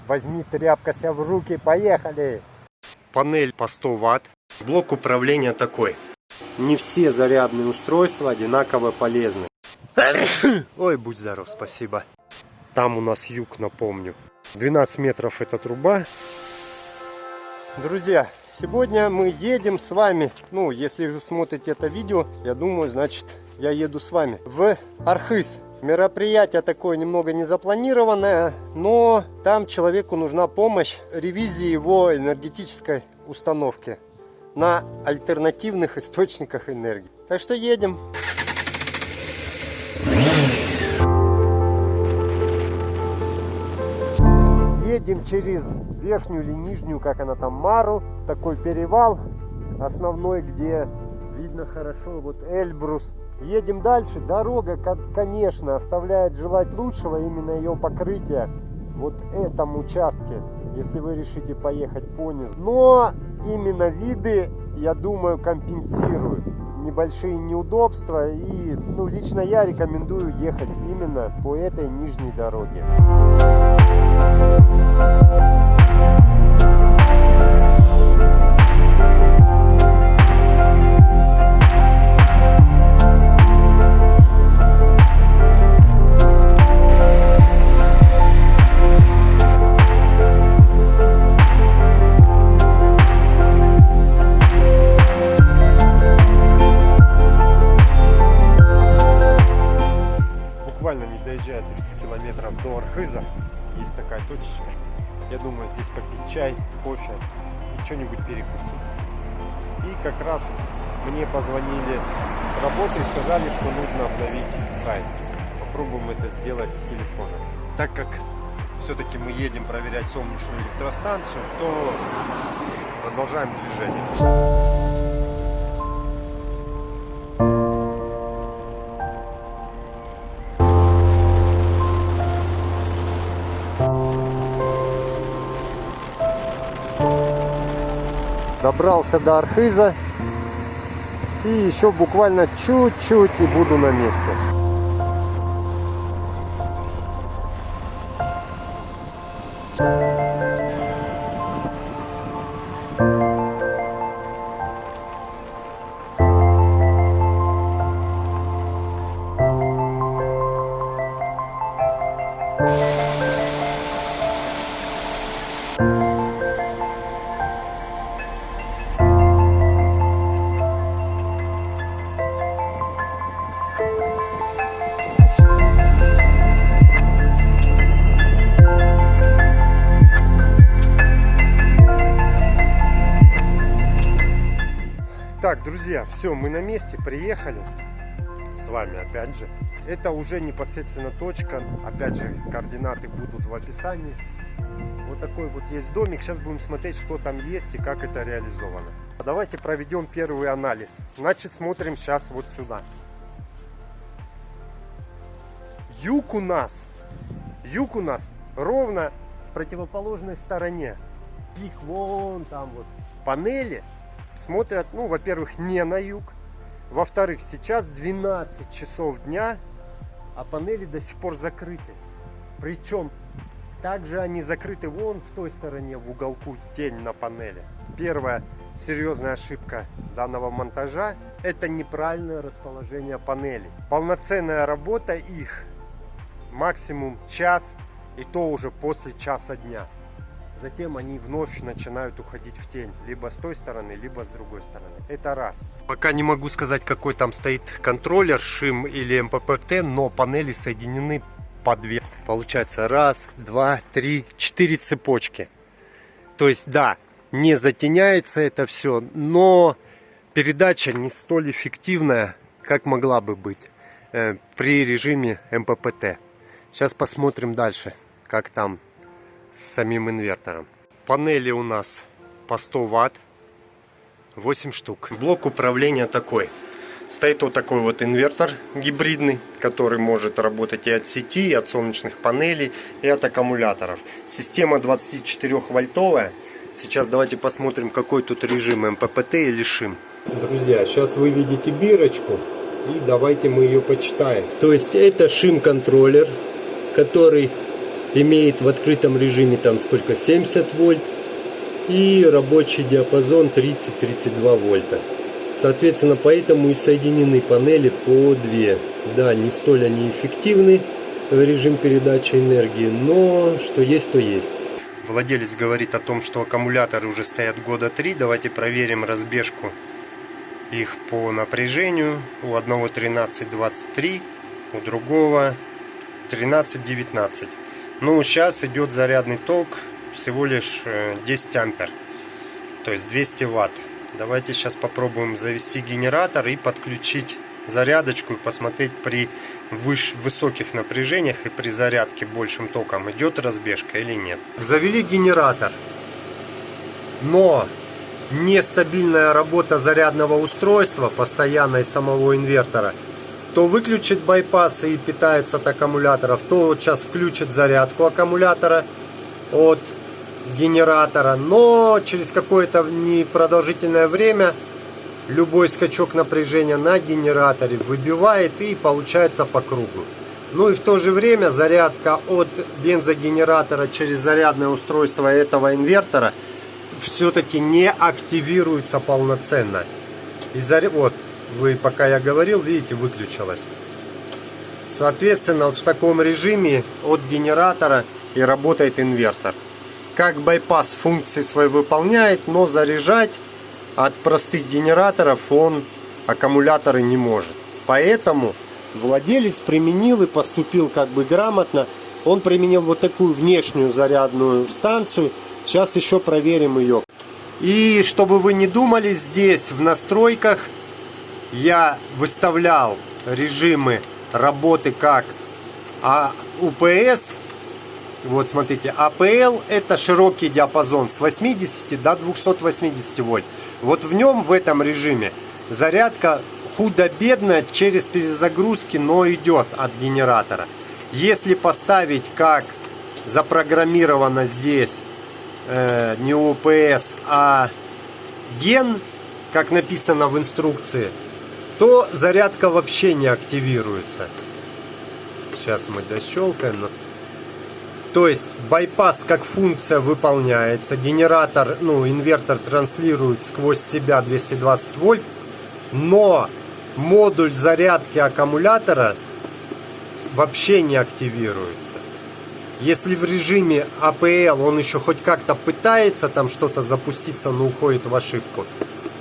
Возьми тряпкася в руки, поехали. Панель по 100 Вт. Блок управления такой. Не все зарядные устройства одинаково полезны. Ой, будь здоров, спасибо. Там у нас юг, напомню. 12 метров эта труба. Друзья, сегодня мы едем с вами. Ну, если вы смотрите это видео, я думаю, значит, я еду с вами в Архыз. Мероприятие такое немного незапланированное, но там человеку нужна помощь ревизии его энергетической установки на альтернативных источниках энергии. Так что едем. Едем через верхнюю или нижнюю, как она там, Мару. Такой перевал основной, где видно хорошо вот Эльбрус. Едем дальше. Дорога, конечно, оставляет желать лучшего, именно ее покрытие вот этом участке, если вы решите поехать по низу. Но именно виды, я думаю, компенсируют небольшие неудобства. И лично я рекомендую ехать именно по этой нижней дороге. Буквально не доезжая 30 километров до Архыза, есть такая точечка. Я думаю, здесь попить чай, кофе и что-нибудь перекусить. И как раз мне позвонили с работы и сказали, что нужно обновить сайт. Попробуем это сделать с телефона. Так как все-таки мы едем проверять солнечную электростанцию, то продолжаем движение. Добрался до Архыза и еще буквально чуть-чуть и буду на месте. Так, друзья, все, мы на месте, приехали с вами опять же. Это уже непосредственно точка, опять же, координаты будут в описании. Вот такой вот есть домик, сейчас будем смотреть, что там есть и как это реализовано. Давайте проведем первый анализ. Значит, смотрим сейчас вот сюда. Юг у нас ровно в противоположной стороне. Пик вон там вот. Панели смотрят, во-первых, не на юг. Во-вторых, сейчас 12 часов дня, а панели до сих пор закрыты. Причем, также они закрыты вон в той стороне, в уголку, тень на панели. Первая серьезная ошибка данного монтажа – это неправильное расположение панелей. Полноценная работа их максимум час, и то уже после часа дня. Затем они вновь начинают уходить в тень. Либо с той стороны, либо с другой стороны. Это раз. Пока не могу сказать, какой там стоит контроллер, ШИМ или МППТ, но панели соединены по две. Получается раз, два, три, 4 цепочки. То есть, да, не затеняется это все, но передача не столь эффективная, как могла бы быть при режиме МППТ. Сейчас посмотрим дальше, как там с самим инвертором. Панели у нас по 100 Вт, 8 штук. Блок управления такой. Стоит вот такой вот инвертор гибридный, который может работать и от сети, и от солнечных панелей, и от аккумуляторов. Система 24-вольтовая. Сейчас давайте посмотрим, какой тут режим, МППТ или ШИМ. Друзья, сейчас вы видите бирочку, и давайте мы ее почитаем. То есть это ШИМ контроллер, который имеет в открытом режиме там сколько, 70 вольт, и рабочий диапазон 30-32 вольта. Соответственно, поэтому и соединены панели по две. Да, не столь они эффективны в режим передачи энергии, но что есть, то есть. Владелец говорит о том, что аккумуляторы уже стоят года 3. Давайте проверим разбежку их по напряжению. У одного 13,23, у другого 13,19. Ну, сейчас идет зарядный ток всего лишь 10 ампер, то есть 200 ватт. Давайте сейчас попробуем завести генератор и подключить зарядочку и посмотреть при высоких напряжениях и при зарядке большим током идет разбежка или нет. Завели генератор, но нестабильная работа зарядного устройства, постоянной самого инвертора, то выключит байпасы и питается от аккумуляторов, то вот сейчас включит зарядку аккумулятора от генератора, но через какое-то непродолжительное время любой скачок напряжения на генераторе выбивает и получается по кругу. Ну и в то же время зарядка от бензогенератора через зарядное устройство этого инвертора все-таки не активируется полноценно. Вот, вы, пока я говорил, видите, выключилась. Соответственно, вот в таком режиме от генератора и работает инвертор. Как байпас функции свои выполняет, но заряжать от простых генераторов он аккумуляторы не может. Поэтому владелец применил и поступил как бы грамотно. Он применил вот такую внешнюю зарядную станцию. Сейчас еще проверим ее. И чтобы вы не думали, здесь в настройках я выставлял режимы работы как UPS. Вот смотрите, APL это широкий диапазон с 80 до 280 вольт. Вот в нем, в этом режиме, зарядка худо-бедно через перезагрузки, но идет от генератора. Если поставить, как запрограммировано здесь, не UPS, а ген, как написано в инструкции, то зарядка вообще не активируется. Сейчас мы дощелкаем. То есть байпас как функция выполняется, генератор, инвертор транслирует сквозь себя 220 вольт, но модуль зарядки аккумулятора вообще не активируется. Если в режиме APL он еще хоть как-то пытается там что-то запуститься, но уходит в ошибку,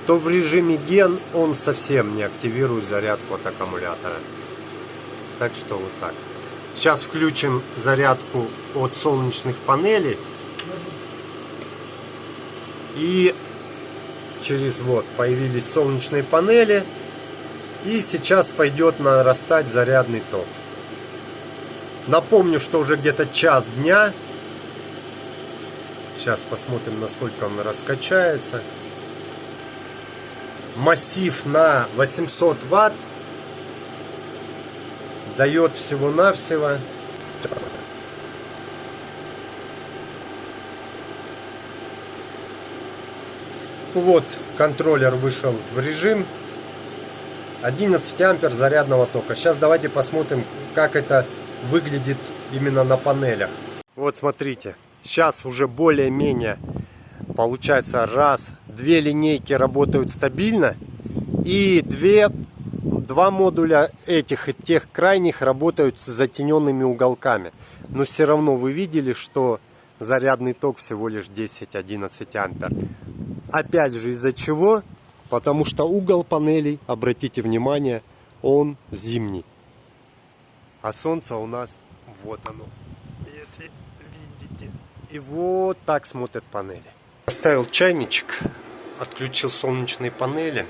то в режиме ген он совсем не активирует зарядку от аккумулятора. Так что вот так. Сейчас включим зарядку от солнечных панелей. И через появились солнечные панели. И сейчас пойдет нарастать зарядный ток. Напомню, что уже где-то час дня. Сейчас посмотрим, насколько он раскачается. Массив на 800 ватт. Дает всего-навсего. Вот, контроллер вышел в режим. 11 ампер зарядного тока. Сейчас давайте посмотрим, как это выглядит именно на панелях. Вот смотрите, сейчас уже более-менее получается две линейки работают стабильно. И два модуля этих и тех крайних работают с затененными уголками. Но все равно вы видели, что зарядный ток всего лишь 10-11 ампер. Опять же, из-за чего? Потому что угол панелей, обратите внимание, он зимний. А солнце у нас вот оно, если видите. И вот так смотрят панели. Поставил чайничек, отключил солнечные панели.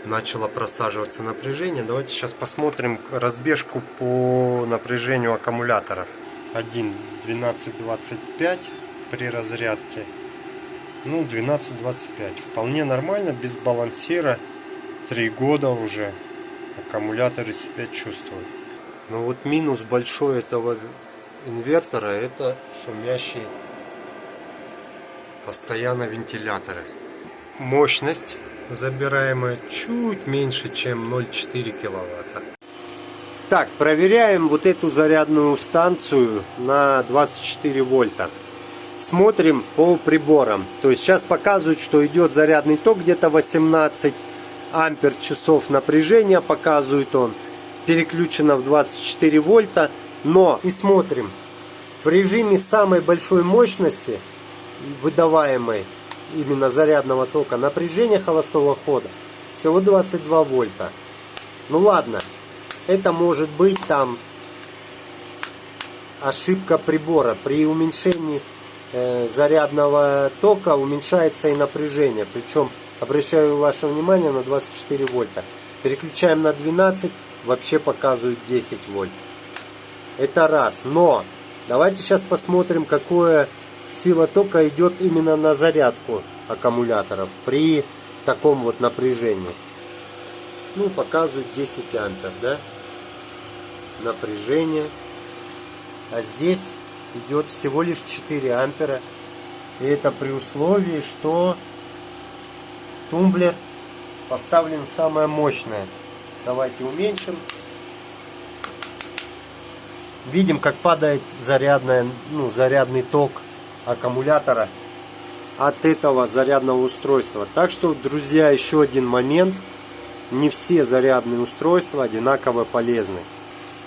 Начало просаживаться напряжение. Давайте сейчас посмотрим разбежку по напряжению аккумуляторов. 12,25 при разрядке. 12,25. Вполне нормально, без балансира. 3 года уже аккумуляторы себя чувствуют. Но вот минус большой этого инвертора — это шумящие постоянно вентиляторы. Мощность забираемая чуть меньше, чем 0,4 киловатта. Так, проверяем вот эту зарядную станцию на 24 вольта. Смотрим по приборам. То есть сейчас показывают, что идет зарядный ток где-то 18 ампер часов напряжения, показывает он. Переключено в 24 вольта. Но и смотрим. В режиме самой большой мощности, выдаваемой именно зарядного тока, напряжение холостого хода всего 22 вольта. Ну ладно. Это может быть там ошибка прибора. При уменьшении зарядного тока уменьшается и напряжение. Причем обращаю ваше внимание на 24 вольта. Переключаем на 12, вообще показывает 10 вольт. Это раз. Но давайте сейчас посмотрим, какая сила тока идет именно на зарядку аккумуляторов при таком вот напряжении. Ну, показывает 10 ампер, да? Напряжение. А здесь идет всего лишь 4 ампера. И это при условии, что тумблер поставлен самое мощное. Давайте уменьшим. Видим, как падает зарядный ток аккумулятора от этого зарядного устройства. Так что, друзья, еще один момент. Не все зарядные устройства одинаково полезны.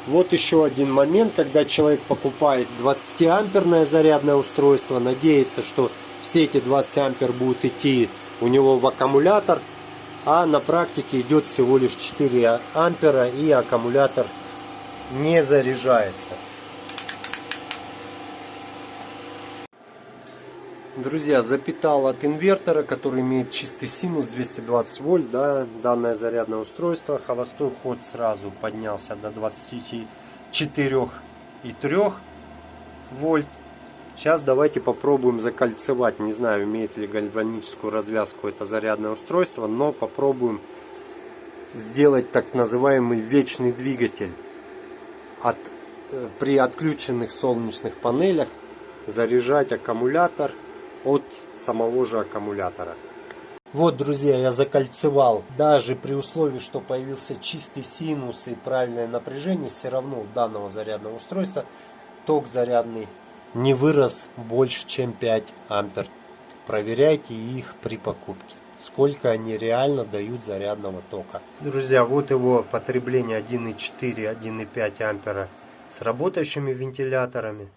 Вот еще один момент, когда человек покупает 20-амперное зарядное устройство, надеется, что все эти 20 ампер будут идти у него в аккумулятор, а на практике идет всего лишь 4 ампера и аккумулятор не заряжается. Друзья, запитал от инвертора, который имеет чистый синус 220 вольт, да, данное зарядное устройство. Холостой ход сразу поднялся до 24,3 вольт. Сейчас давайте попробуем закольцевать. Не знаю, имеет ли гальваническую развязку это зарядное устройство, но попробуем сделать так называемый вечный двигатель. При отключенных солнечных панелях заряжать аккумулятор от самого же аккумулятора. Вот, друзья, я закольцевал. Даже при условии, что появился чистый синус и правильное напряжение, все равно у данного зарядного устройства ток зарядный не вырос больше, чем 5 ампер. Проверяйте их при покупке, сколько они реально дают зарядного тока. Друзья, вот его потребление 1,4-1,5 ампера с работающими вентиляторами.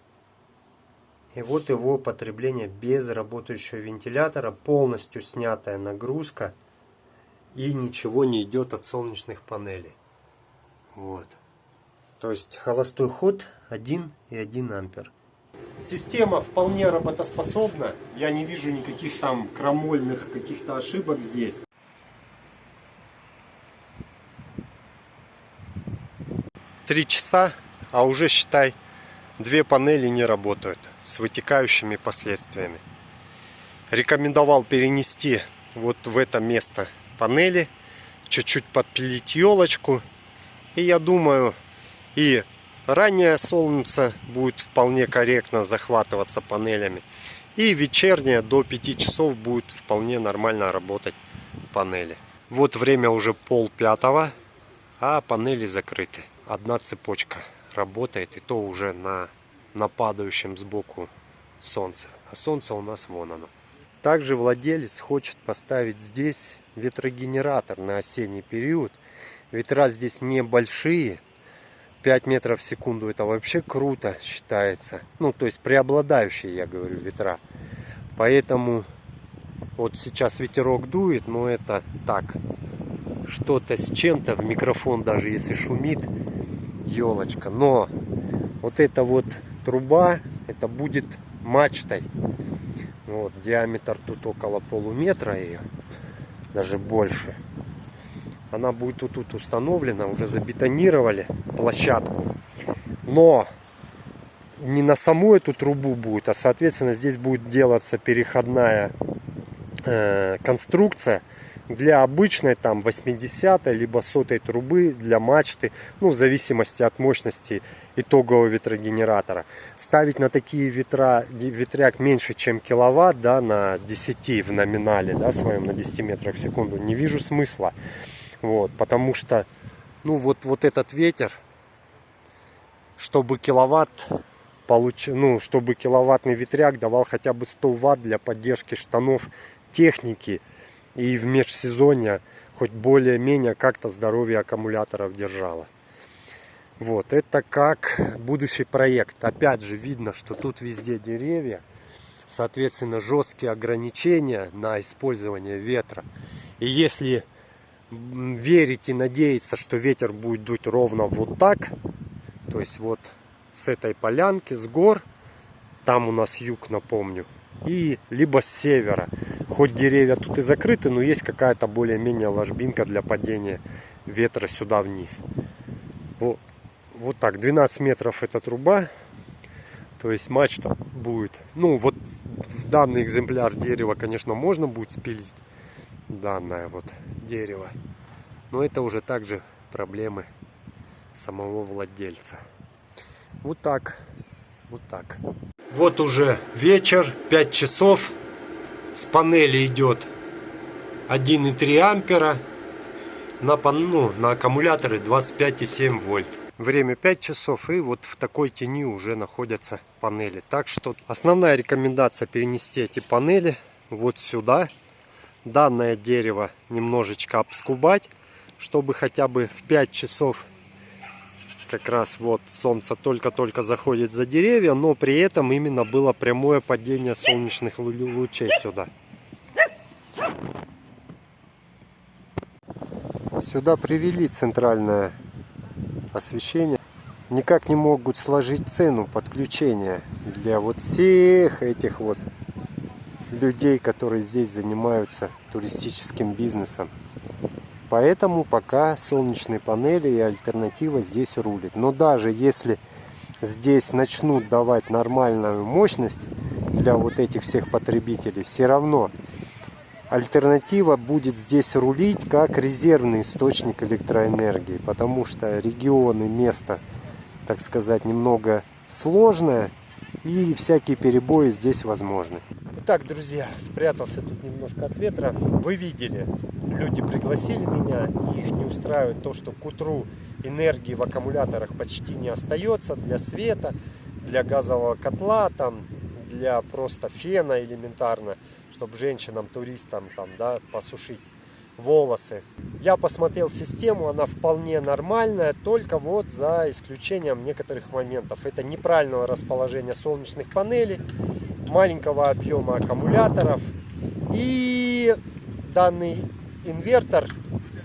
И вот его потребление без работающего вентилятора, полностью снятая нагрузка, и ничего не идет от солнечных панелей. Вот. То есть холостой ход 1,1 ампер. Система вполне работоспособна. Я не вижу никаких там крамольных каких-то ошибок здесь. Три часа, а уже считай, две панели не работают с вытекающими последствиями. Рекомендовал перенести вот в это место панели, чуть-чуть подпилить елочку. И я думаю, и раннее солнце будет вполне корректно захватываться панелями. И вечернее до 5 часов будет вполне нормально работать панели. Вот время уже 4:30, а панели закрыты. Одна цепочка работает, и то уже на падающем сбоку солнце. А солнце у нас вон оно. Также владелец хочет поставить здесь ветрогенератор на осенний период. Ветра здесь небольшие. 5 метров в секунду это вообще круто считается. Ну, то есть преобладающие, я говорю, ветра. Поэтому вот сейчас ветерок дует, но это так, что-то с чем-то, в микрофон даже если шумит, елочка. Но вот эта вот труба, это будет мачтой. Вот, диаметр тут около полуметра ее, даже больше. Она будет тут установлена, уже забетонировали площадку. Но не на саму эту трубу будет, а соответственно здесь будет делаться переходная конструкция для обычной там 80-й либо 100-й трубы для мачты, ну в зависимости от мощности итогового ветрогенератора. Ставить на такие ветряк меньше чем киловатт, да, на 10 в номинале, да, своем, на 10 метрах в секунду, не вижу смысла. Вот, потому что ну вот этот ветер чтобы чтобы киловаттный ветряк давал хотя бы 100 ватт для поддержки штанов техники и в межсезонье хоть более-менее как-то здоровье аккумуляторов держало. Вот, это как будущий проект. Опять же, видно, что тут везде деревья, соответственно, жесткие ограничения на использование ветра. И если верить и надеяться, что ветер будет дуть ровно вот так, то есть вот с этой полянки, с гор, там у нас юг, напомню, и либо с севера. Хоть деревья тут и закрыты, но есть какая-то более-менее ложбинка для падения ветра сюда вниз. Вот так, 12 метров эта труба, то есть мачта будет. Ну вот данный экземпляр дерева, конечно, можно будет спилить, данное вот дерево, но это уже также проблемы самого владельца. Вот так, вот так. Вот уже вечер, 5 часов. С панели идет 1,3 ампера. На аккумуляторы 25,7 вольт. Время 5 часов, и вот в такой тени уже находятся панели. Так что основная рекомендация перенести эти панели вот сюда. Данное дерево немножечко обскубать, чтобы хотя бы в 5 часов как раз вот солнце только-только заходит за деревья, но при этом именно было прямое падение солнечных лучей сюда. Сюда привели центральное освещение. Никак не могут сложить цену подключения для вот всех этих вот людей, которые здесь занимаются туристическим бизнесом. Поэтому пока солнечные панели и альтернатива здесь рулит. Но даже если здесь начнут давать нормальную мощность для вот этих всех потребителей, все равно альтернатива будет здесь рулить как резервный источник электроэнергии. Потому что регионы, место, так сказать, немного сложное. И всякие перебои здесь возможны. Итак, друзья, спрятался тут немножко от ветра. Вы видели, люди пригласили меня, и их не устраивает то, что к утру энергии в аккумуляторах почти не остается для света, для газового котла, там, для просто фена элементарно, чтобы женщинам, туристам там, да, посушить волосы. Я посмотрел систему, она вполне нормальная, только вот за исключением некоторых моментов. Это неправильного расположения солнечных панелей, маленького объема аккумуляторов, и данный инвертор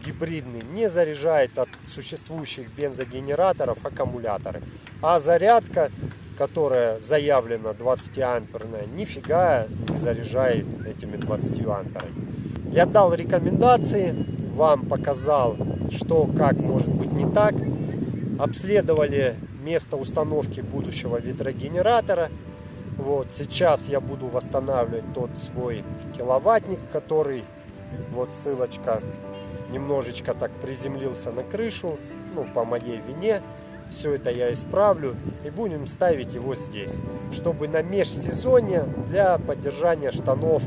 гибридный не заряжает от существующих бензогенераторов аккумуляторы. А зарядка, которая заявлена 20-амперная, нифига не заряжает этими 20 амперами. Я дал рекомендации, вам показал, что как может быть не так. Обследовали место установки будущего ветрогенератора. Вот сейчас я буду восстанавливать тот свой киловаттник, который, вот ссылочка, немножечко так приземлился на крышу, ну, по моей вине. Все это я исправлю и будем ставить его здесь, чтобы на межсезонье для поддержания штанов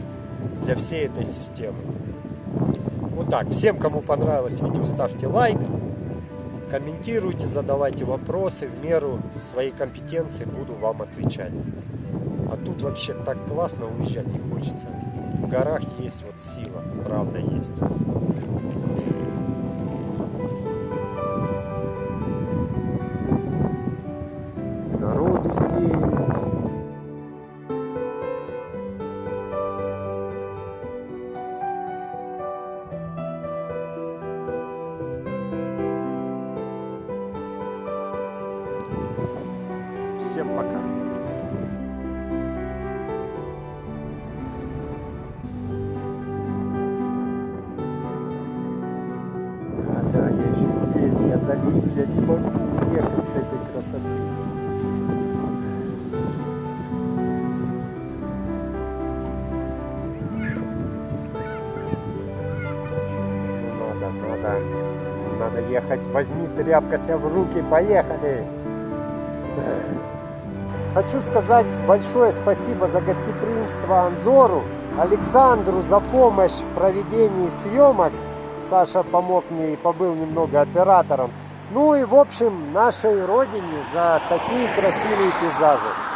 для всей этой системы. Вот так. Всем, кому понравилось видео, ставьте лайк, комментируйте, задавайте вопросы, в меру своей компетенции буду вам отвечать. А тут вообще так классно, уезжать не хочется. В горах есть вот сила, правда есть. Народу здесь. Всем пока. Да, я еще здесь, я залип, я не могу ехать с этой красоты. Надо ехать, возьми тряпка себя в руки, поехали. Хочу сказать большое спасибо за гостеприимство Анзору, Александру за помощь в проведении съемок. Саша помог мне и побыл немного оператором Ну и в общем нашей родине за такие красивые пейзажи.